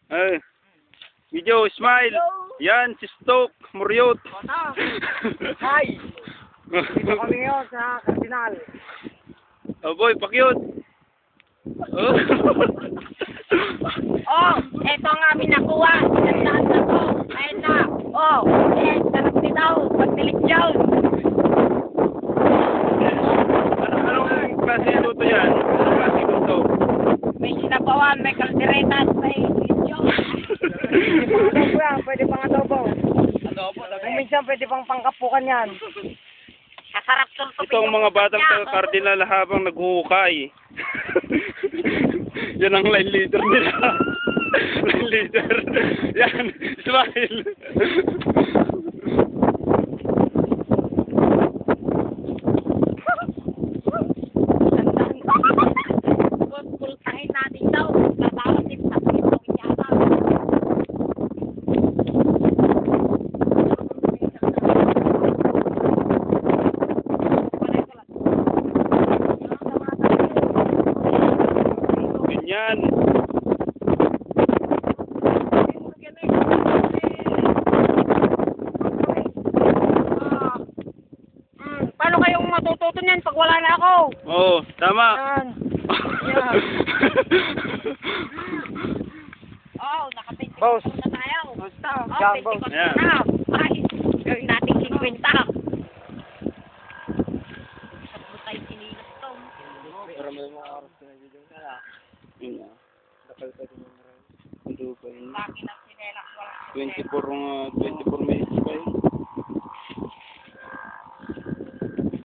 Ay. Video, smile. Yan, si Stoke, Muriot. Hi! Dito kami ngayon sa Cardinal. Oh boy, pakyut. Oh. Oh, eto ang aming nakuha. Sandaan na to. Ayun na. Oh, sarap nito. Pagdilig yun. Anong klase luto yan? Anong klase luto? May sinabawan, may kalderetas, may yun. Pwede pang adobo. Kung minsan pwede pang pangkapukan yan. Kasarap sultupin. Ito ang mga batang taga-Cardinal habang naghuhukay. Yan ang line leader nila. Line leader. Yan, smile. Pultahin natin daw. Tatawin sa pito. Ganyan. Paano kayong matututo niyan pag wala na ako? Oo, tama. Yan. Oh, naka-20 Boss. na tayo. Basta. Oh, Yan, 20 boss. Ayan. na. Ay, gawin natin 50. Saan mo tayo sinilas to? Pero may mga oras na video na. Yun na. Napalitan mo na rin. Ano pa yun? Laki ng sinelas. Wala. 24 minutes pa yun.